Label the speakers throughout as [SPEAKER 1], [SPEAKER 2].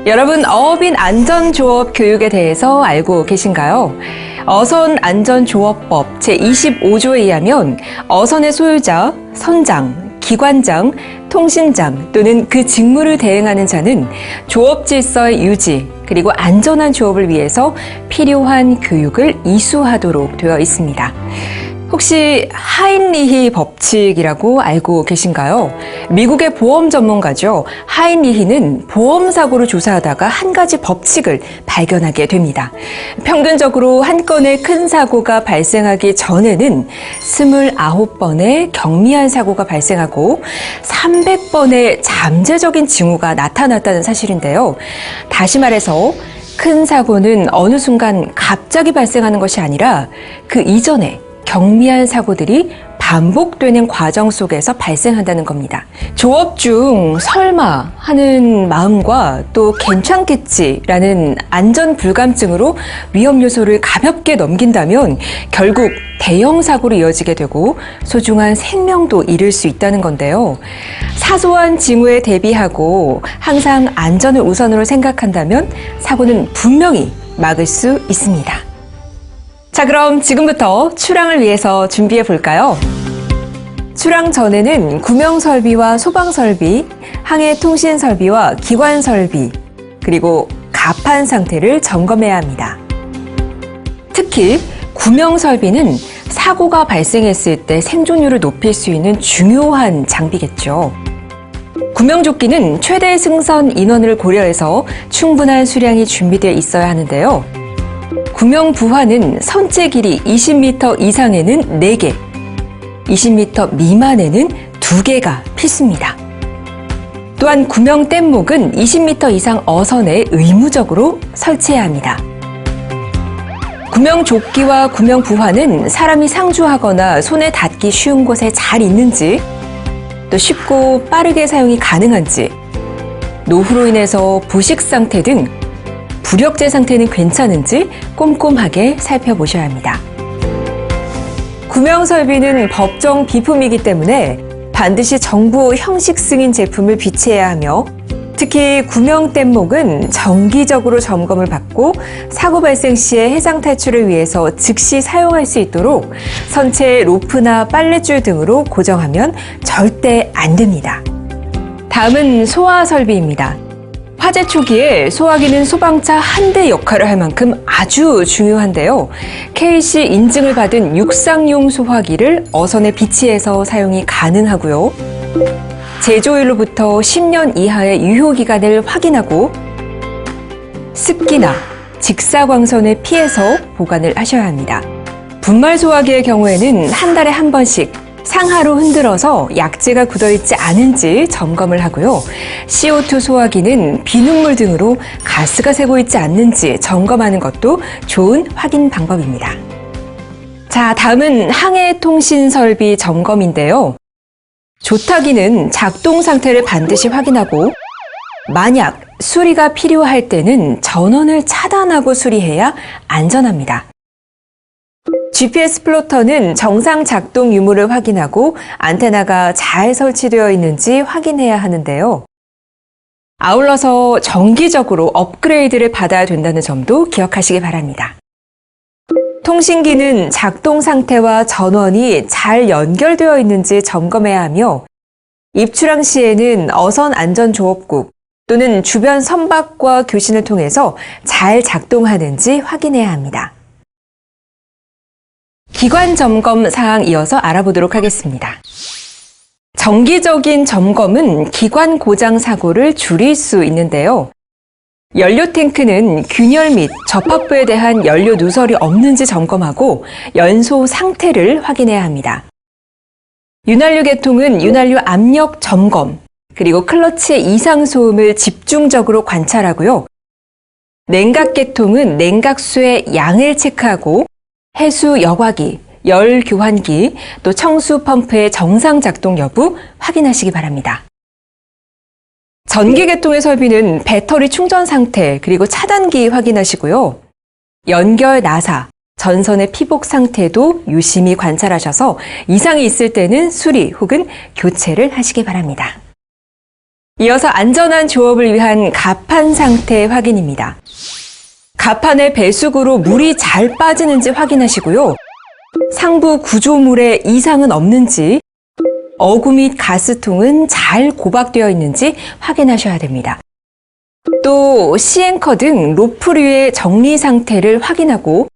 [SPEAKER 1] 여러분, 어업인 안전조업 교육에 대해서 알고 계신가요? 어선안전조업법 제25조에 의하면 어선의 소유자, 선장, 기관장, 통신장 또는 그 직무를 대행하는 자는 조업 질서의 유지 그리고 안전한 조업을 위해서 필요한 교육을 이수하도록 되어 있습니다. 혹시 하인리히 법칙이라고 알고 계신가요? 미국의 보험 전문가죠. 하인리히는 보험 사고를 조사하다가 한 가지 법칙을 발견하게 됩니다. 평균적으로 한 건의 큰 사고가 발생하기 전에는 29번의 경미한 사고가 발생하고 300번의 잠재적인 징후가 나타났다는 사실인데요. 다시 말해서 큰 사고는 어느 순간 갑자기 발생하는 것이 아니라 그 이전에 경미한 사고들이 반복되는 과정 속에서 발생한다는 겁니다. 조업 중 설마 하는 마음과 또 괜찮겠지라는 안전 불감증으로 위험 요소를 가볍게 넘긴다면 결국 대형 사고로 이어지게 되고 소중한 생명도 잃을 수 있다는 건데요. 사소한 징후에 대비하고 항상 안전을 우선으로 생각한다면 사고는 분명히 막을 수 있습니다. 자, 그럼 지금부터 출항을 위해서 준비해 볼까요? 출항 전에는 구명설비와 소방설비, 항해통신설비와 기관설비, 그리고 갑판 상태를 점검해야 합니다. 특히 구명설비는 사고가 발생했을 때 생존율을 높일 수 있는 중요한 장비겠죠. 구명조끼는 최대 승선 인원을 고려해서 충분한 수량이 준비되어 있어야 하는데요. 구명부화는 선체 길이 20m 이상에는 4개, 20m 미만에는 2개가 필수입니다. 또한 구명뗏목은 20m 이상 어선에 의무적으로 설치해야 합니다. 구명조끼와 구명부화는 사람이 상주하거나 손에 닿기 쉬운 곳에 잘 있는지, 또 쉽고 빠르게 사용이 가능한지, 노후로 인해서 부식 상태 등 부력제 상태는 괜찮은지 꼼꼼하게 살펴보셔야 합니다. 구명설비는 법정 비품이기 때문에 반드시 정부 형식 승인 제품을 비치해야 하며 특히 구명뗏목은 정기적으로 점검을 받고 사고 발생 시에 해상 탈출을 위해서 즉시 사용할 수 있도록 선체에 로프나 빨랫줄 등으로 고정하면 절대 안 됩니다. 다음은 소화설비입니다. 화재 초기에 소화기는 소방차 한 대 역할을 할 만큼 아주 중요한데요. KC 인증을 받은 육상용 소화기를 어선에 비치해서 사용이 가능하고요. 제조일로부터 10년 이하의 유효기간을 확인하고 습기나 직사광선을 피해서 보관을 하셔야 합니다. 분말 소화기의 경우에는 한 달에 한 번씩 상하로 흔들어서 약재가 굳어있지 않은지 점검을 하고요. CO2 소화기는 비눗물 등으로 가스가 새고 있지 않는지 점검하는 것도 좋은 확인 방법입니다. 자, 다음은 항해통신설비 점검인데요. 조타기는 작동 상태를 반드시 확인하고 만약 수리가 필요할 때는 전원을 차단하고 수리해야 안전합니다. GPS 플로터는 정상 작동 유무를 확인하고 안테나가 잘 설치되어 있는지 확인해야 하는데요. 아울러서 정기적으로 업그레이드를 받아야 된다는 점도 기억하시기 바랍니다. 통신기는 작동 상태와 전원이 잘 연결되어 있는지 점검해야 하며 입출항 시에는 어선 안전조업국 또는 주변 선박과 교신을 통해서 잘 작동하는지 확인해야 합니다. 기관 점검 사항 이어서 알아보도록 하겠습니다. 정기적인 점검은 기관 고장 사고를 줄일 수 있는데요. 연료 탱크는 균열 및 접합부에 대한 연료 누설이 없는지 점검하고 연소 상태를 확인해야 합니다. 윤활유 계통은 윤활유 압력 점검, 그리고 클러치의 이상 소음을 집중적으로 관찰하고요. 냉각 계통은 냉각수의 양을 체크하고 해수 여과기, 열 교환기, 또 청수 펌프의 정상 작동 여부 확인하시기 바랍니다. 전기 계통의 설비는 배터리 충전 상태, 그리고 차단기 확인하시고요. 연결 나사, 전선의 피복 상태도 유심히 관찰하셔서 이상이 있을 때는 수리 혹은 교체를 하시기 바랍니다. 이어서 안전한 조업을 위한 갑판 상태 확인입니다. 갑판의 배수구로 물이 잘 빠지는지 확인하시고요. 상부 구조물에 이상은 없는지, 어구 및 가스통은 잘 고박되어 있는지 확인하셔야 됩니다. 또 시앵커 등 로프류의 정리 상태를 확인하고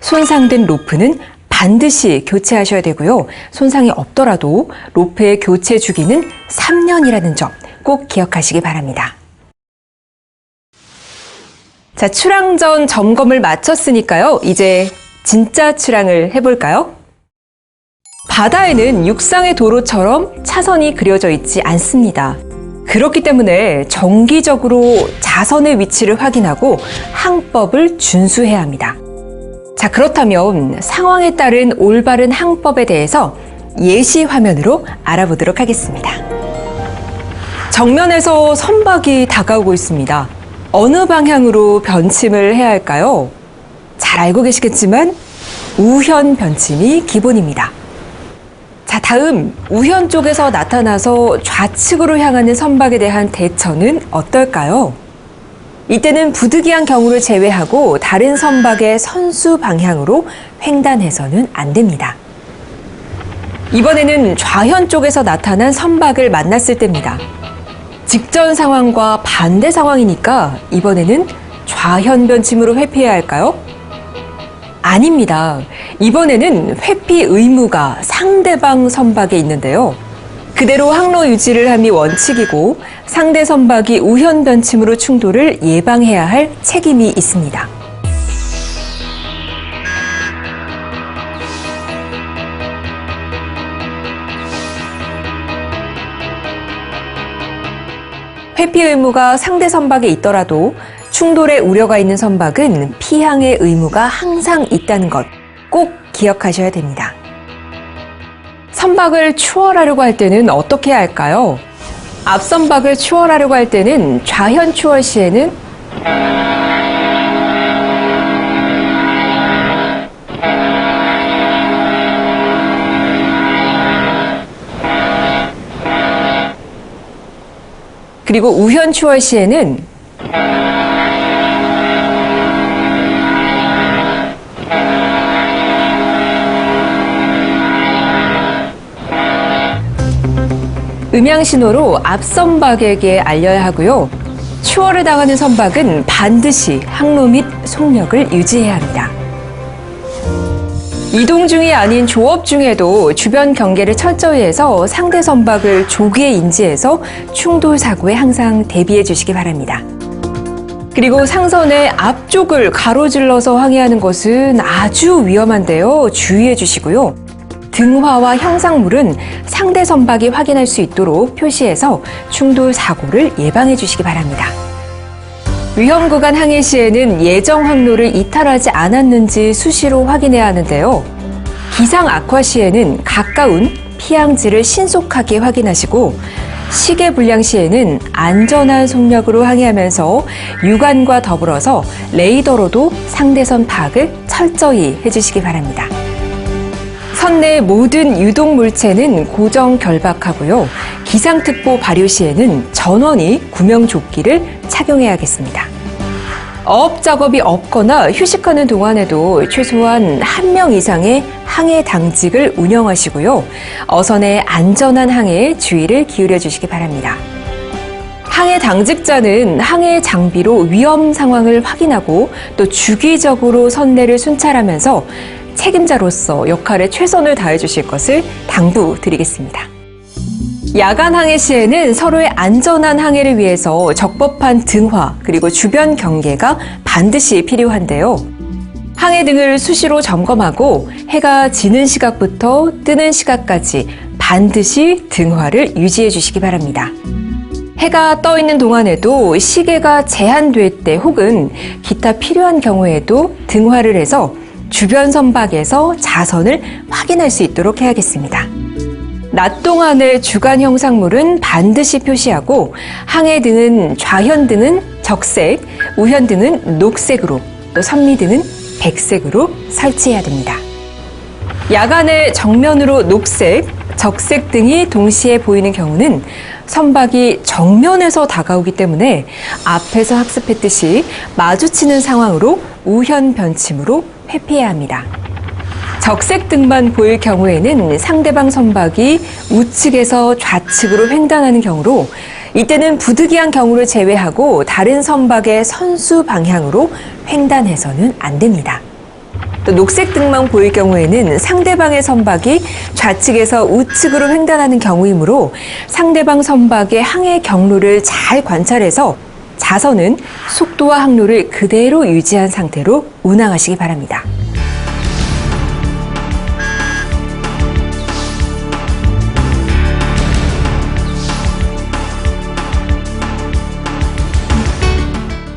[SPEAKER 1] 손상된 로프는 반드시 교체하셔야 되고요. 손상이 없더라도 로프의 교체 주기는 3년이라는 점 꼭 기억하시기 바랍니다. 자, 출항 전 점검을 마쳤으니까요. 이제 진짜 출항을 해볼까요? 바다에는 육상의 도로처럼 차선이 그려져 있지 않습니다. 그렇기 때문에 정기적으로 자선의 위치를 확인하고 항법을 준수해야 합니다. 자, 그렇다면 상황에 따른 올바른 항법에 대해서 예시 화면으로 알아보도록 하겠습니다. 정면에서 선박이 다가오고 있습니다. 어느 방향으로 변침을 해야 할까요? 잘 알고 계시겠지만 우현 변침이 기본입니다. 자, 다음 우현 쪽에서 나타나서 좌측으로 향하는 선박에 대한 대처는 어떨까요? 이때는 부득이한 경우를 제외하고 다른 선박의 선수 방향으로 횡단해서는 안 됩니다. 이번에는 좌현 쪽에서 나타난 선박을 만났을 때입니다. 직전 상황과 반대 상황이니까 이번에는 좌현 변침으로 회피해야 할까요? 아닙니다. 이번에는 회피 의무가 상대방 선박에 있는데요. 그대로 항로 유지를 함이 원칙이고 상대 선박이 우현 변침으로 충돌을 예방해야 할 책임이 있습니다. 회피 의무가 상대 선박에 있더라도 충돌의 우려가 있는 선박은 피항의 의무가 항상 있다는 것 꼭 기억하셔야 됩니다. 선박을 추월하려고 할 때는 어떻게 해야 할까요? 앞선박을 추월하려고 할 때는 좌현 추월 시에는 그리고 우현 추월 시에는 음향 신호로 앞선박에게 알려야 하고요. 추월을 당하는 선박은 반드시 항로 및 속력을 유지해야 합니다. 이동 중이 아닌 조업 중에도 주변 경계를 철저히 해서 상대 선박을 조기에 인지해서 충돌 사고에 항상 대비해 주시기 바랍니다. 그리고 상선의 앞쪽을 가로질러서 항해하는 것은 아주 위험한데요. 주의해 주시고요. 등화와 형상물은 상대 선박이 확인할 수 있도록 표시해서 충돌 사고를 예방해 주시기 바랍니다. 위험 구간 항해 시에는 예정 항로를 이탈하지 않았는지 수시로 확인해야 하는데요. 기상 악화 시에는 가까운 피항지를 신속하게 확인하시고 시계 불량 시에는 안전한 속력으로 항해하면서 유관과 더불어서 레이더로도 상대선 파악을 철저히 해주시기 바랍니다. 선내 모든 유동 물체는 고정 결박하고요. 기상특보 발효 시에는 전원이 구명조끼를 착용해야겠습니다. 어업 작업이 없거나 휴식하는 동안에도 최소한 1명 이상의 항해 당직을 운영하시고요. 어선의 안전한 항해에 주의를 기울여 주시기 바랍니다. 항해 당직자는 항해 장비로 위험 상황을 확인하고 또 주기적으로 선내를 순찰하면서 책임자로서 역할에 최선을 다해 주실 것을 당부드리겠습니다. 야간 항해 시에는 서로의 안전한 항해를 위해서 적법한 등화 그리고 주변 경계가 반드시 필요한데요. 항해 등을 수시로 점검하고 해가 지는 시각부터 뜨는 시각까지 반드시 등화를 유지해 주시기 바랍니다. 해가 떠 있는 동안에도 시계가 제한될 때 혹은 기타 필요한 경우에도 등화를 해서 주변 선박에서 자선을 확인할 수 있도록 해야겠습니다. 낮 동안의 주간 형상물은 반드시 표시하고 항해 등은 좌현 등은 적색, 우현 등은 녹색으로 또 선미 등은 백색으로 설치해야 됩니다. 야간에 정면으로 녹색, 적색 등이 동시에 보이는 경우는 선박이 정면에서 다가오기 때문에 앞에서 학습했듯이 마주치는 상황으로 우현 변침으로 회피해야 합니다. 적색 등만 보일 경우에는 상대방 선박이 우측에서 좌측으로 횡단하는 경우로 이때는 부득이한 경우를 제외하고 다른 선박의 선수 방향으로 횡단해서는 안 됩니다. 또 녹색 등만 보일 경우에는 상대방의 선박이 좌측에서 우측으로 횡단하는 경우이므로 상대방 선박의 항해 경로를 잘 관찰해서 자선은 속도와 항로를 그대로 유지한 상태로 운항하시기 바랍니다.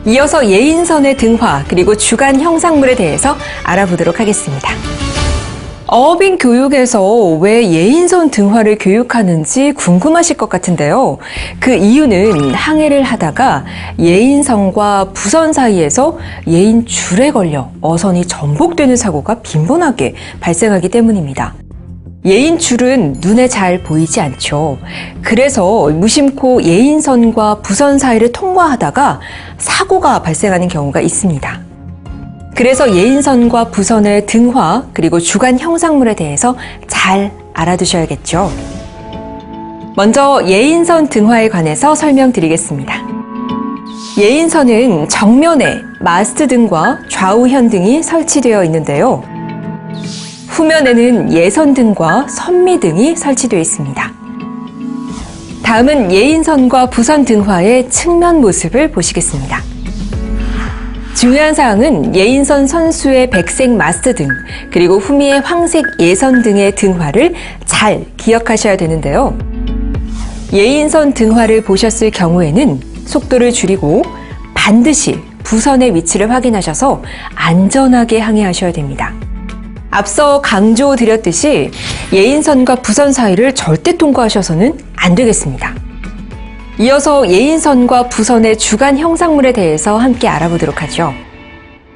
[SPEAKER 1] 이어서 예인선의 등화 그리고 주간 형상물에 대해서 알아보도록 하겠습니다. 어업인 교육에서 왜 예인선 등화를 교육하는지 궁금하실 것 같은데요. 그 이유는 항해를 하다가 예인선과 부선 사이에서 예인줄에 걸려 어선이 전복되는 사고가 빈번하게 발생하기 때문입니다. 예인줄은 눈에 잘 보이지 않죠. 그래서 무심코 예인선과 부선 사이를 통과하다가 사고가 발생하는 경우가 있습니다. 그래서 예인선과 부선의 등화 그리고 주간 형상물에 대해서 잘 알아두셔야겠죠. 먼저 예인선 등화에 관해서 설명드리겠습니다. 예인선은 정면에 마스트 등과 좌우현 등이 설치되어 있는데요. 후면에는 예선 등과 선미 등이 설치되어 있습니다. 다음은 예인선과 부선 등화의 측면 모습을 보시겠습니다. 중요한 사항은 예인선 선수의 백색 마스트 등 그리고 후미의 황색 예선 등의 등화를 잘 기억하셔야 되는데요. 예인선 등화를 보셨을 경우에는 속도를 줄이고 반드시 부선의 위치를 확인하셔서 안전하게 항해하셔야 됩니다. 앞서 강조드렸듯이 예인선과 부선 사이를 절대 통과하셔서는 안 되겠습니다. 이어서 예인선과 부선의 주간 형상물에 대해서 함께 알아보도록 하죠.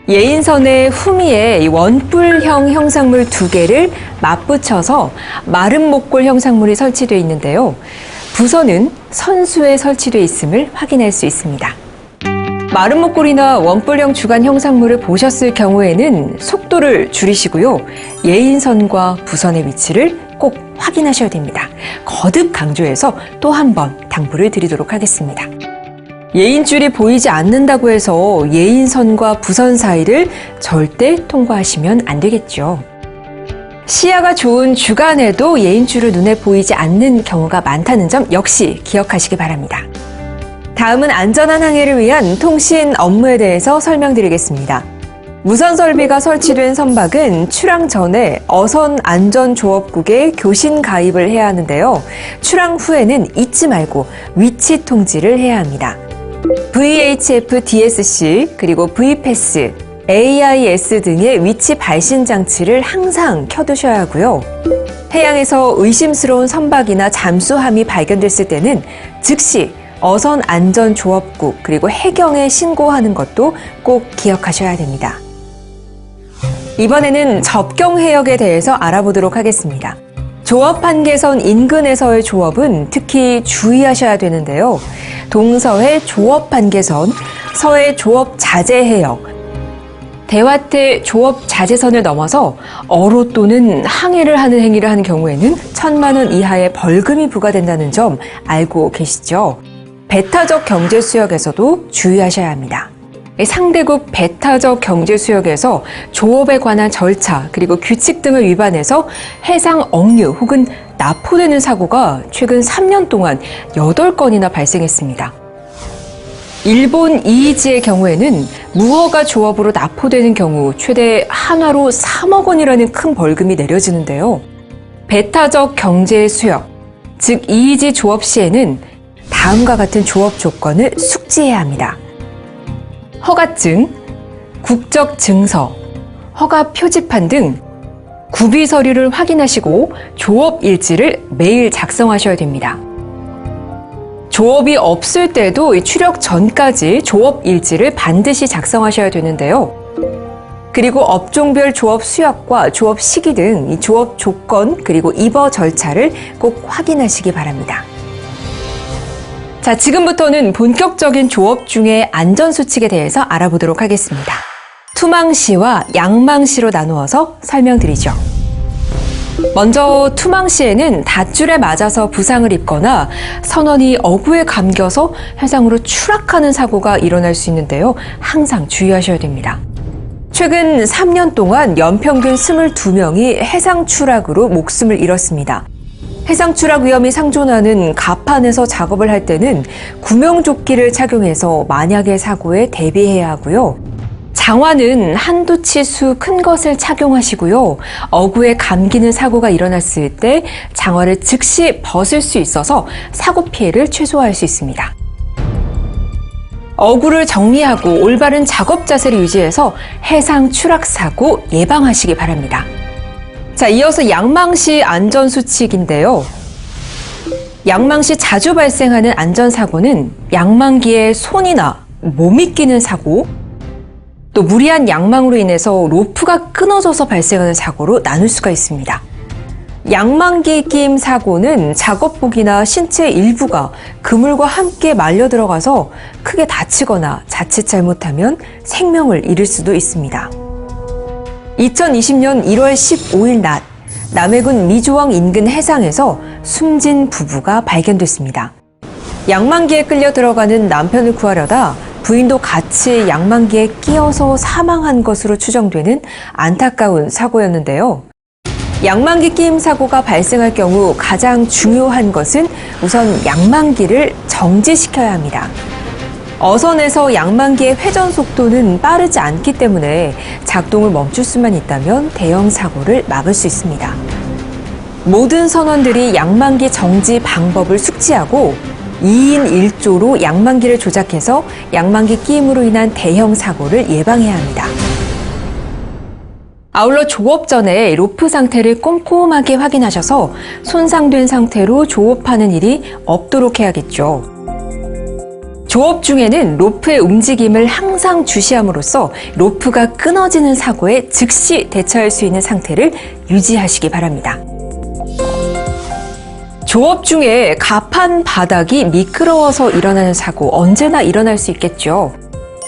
[SPEAKER 1] 예인선의 후미에 원뿔형 형상물 2개를 맞붙여서 마름 목골 형상물이 설치되어 있는데요. 부선은 선수에 설치되어 있음을 확인할 수 있습니다. 마름 목골이나 원뿔형 주간 형상물을 보셨을 경우에는 속도를 줄이시고요. 예인선과 부선의 위치를 꼭 확인하셔야 됩니다. 거듭 강조해서 또 한 번 당부를 드리도록 하겠습니다. 예인줄이 보이지 않는다고 해서 예인선과 부선 사이를 절대 통과하시면 안 되겠죠. 시야가 좋은 주간에도 예인줄을 눈에 보이지 않는 경우가 많다는 점 역시 기억하시기 바랍니다. 다음은 안전한 항해를 위한 통신 업무에 대해서 설명드리겠습니다. 무선 설비가 설치된 선박은 출항 전에 어선 안전조업국에 교신 가입을 해야 하는데요. 출항 후에는 잊지 말고 위치 통지를 해야 합니다. VHF DSC 그리고 VPAS, AIS 등의 위치 발신 장치를 항상 켜두셔야 하고요. 해양에서 의심스러운 선박이나 잠수함이 발견됐을 때는 즉시 어선 안전조업국 그리고 해경에 신고하는 것도 꼭 기억하셔야 됩니다. 이번에는 접경 해역에 대해서 알아보도록 하겠습니다. 조업 한계선 인근에서의 조업은 특히 주의하셔야 되는데요. 동서해 조업 한계선, 서해 조업 자제 해역, 대화태 조업 자제선을 넘어서 어로 또는 항해를 하는 행위를 하는 경우에는 1,000만 원 이하의 벌금이 부과된다는 점 알고 계시죠? 배타적 경제수역에서도 주의하셔야 합니다. 상대국 배타적 경제수역에서 조업에 관한 절차 그리고 규칙 등을 위반해서 해상 억류 혹은 납포되는 사고가 최근 3년 동안 8건이나 발생했습니다. 일본 이이지의 경우에는 무허가 조업으로 납포되는 경우 최대 한화로 3억 원이라는 큰 벌금이 내려지는데요. 배타적 경제수역, 즉 이이지 조업 시에는 다음과 같은 조업 조건을 숙지해야 합니다. 허가증, 국적증서, 허가 표지판 등 구비 서류를 확인하시고 조업 일지를 매일 작성하셔야 됩니다. 조업이 없을 때도 출역 전까지 조업 일지를 반드시 작성하셔야 되는데요. 그리고 업종별 조업 수역과 조업 시기 등 이 조업 조건 그리고 입어 절차를 꼭 확인하시기 바랍니다. 자, 지금부터는 본격적인 조업 중의 안전수칙에 대해서 알아보도록 하겠습니다. 투망시와 양망시로 나누어서 설명드리죠. 먼저 투망시에는 닷줄에 맞아서 부상을 입거나 선원이 어구에 감겨서 해상으로 추락하는 사고가 일어날 수 있는데요. 항상 주의하셔야 됩니다. 최근 3년 동안 연평균 22명이 해상 추락으로 목숨을 잃었습니다. 해상 추락 위험이 상존하는 갑판에서 작업을 할 때는 구명조끼를 착용해서 만약의 사고에 대비해야 하고요. 장화는 한두 치수 큰 것을 착용하시고요. 어구에 감기는 사고가 일어났을 때 장화를 즉시 벗을 수 있어서 사고 피해를 최소화할 수 있습니다. 어구를 정리하고 올바른 작업 자세를 유지해서 해상 추락 사고 예방하시기 바랍니다. 자, 이어서 양망시 안전수칙인데요. 양망시 자주 발생하는 안전사고는 양망기에 손이나 몸이 끼는 사고, 또 무리한 양망으로 인해서 로프가 끊어져서 발생하는 사고로 나눌 수가 있습니다. 양망기 끼임 사고는 작업복이나 신체 일부가 그물과 함께 말려 들어가서 크게 다치거나 자칫 잘못하면 생명을 잃을 수도 있습니다. 2020년 1월 15일 낮, 남해군 미조항 인근 해상에서 숨진 부부가 발견됐습니다. 양망기에 끌려 들어가는 남편을 구하려다 부인도 같이 양망기에 끼어서 사망한 것으로 추정되는 안타까운 사고였는데요. 양망기 끼임 사고가 발생할 경우 가장 중요한 것은 우선 양망기를 정지시켜야 합니다. 어선에서 양망기의 회전 속도는 빠르지 않기 때문에 작동을 멈출 수만 있다면 대형 사고를 막을 수 있습니다. 모든 선원들이 양망기 정지 방법을 숙지하고 2인 1조로 양망기를 조작해서 양망기 끼임으로 인한 대형 사고를 예방해야 합니다. 아울러 조업 전에 로프 상태를 꼼꼼하게 확인하셔서 손상된 상태로 조업하는 일이 없도록 해야겠죠. 조업 중에는 로프의 움직임을 항상 주시함으로써 로프가 끊어지는 사고에 즉시 대처할 수 있는 상태를 유지하시기 바랍니다. 조업 중에 갑판 바닥이 미끄러워서 일어나는 사고 언제나 일어날 수 있겠죠.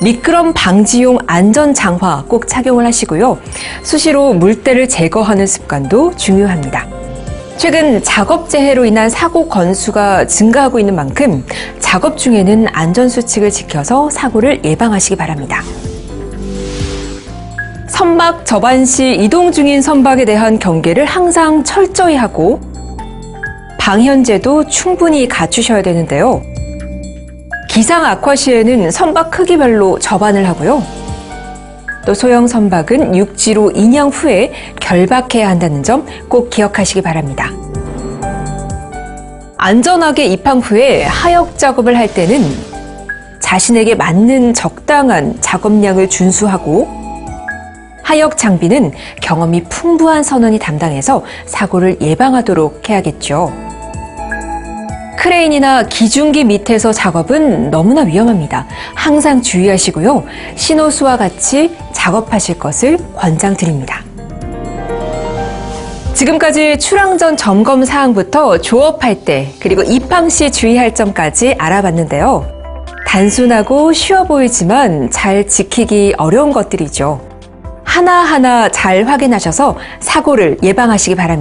[SPEAKER 1] 미끄럼 방지용 안전 장화 꼭 착용을 하시고요. 수시로 물때를 제거하는 습관도 중요합니다. 최근 작업 재해로 인한 사고 건수가 증가하고 있는 만큼 작업 중에는 안전수칙을 지켜서 사고를 예방하시기 바랍니다. 선박 접안 시 이동 중인 선박에 대한 경계를 항상 철저히 하고 방현제도 충분히 갖추셔야 되는데요. 기상 악화 시에는 선박 크기별로 접안을 하고요. 또 소형 선박은 육지로 인양 후에 결박해야 한다는 점 꼭 기억하시기 바랍니다. 안전하게 입항 후에 하역 작업을 할 때는 자신에게 맞는 적당한 작업량을 준수하고 하역 장비는 경험이 풍부한 선원이 담당해서 사고를 예방하도록 해야겠죠. 크레인이나 기중기 밑에서 작업은 너무나 위험합니다. 항상 주의하시고요. 신호수와 같이 작업하실 것을 권장드립니다. 지금까지 출항 전 점검 사항부터 조업할 때 그리고 입항 시 주의할 점까지 알아봤는데요. 단순하고 쉬워 보이지만 잘 지키기 어려운 것들이죠. 하나하나 잘 확인하셔서 사고를 예방하시기 바랍니다.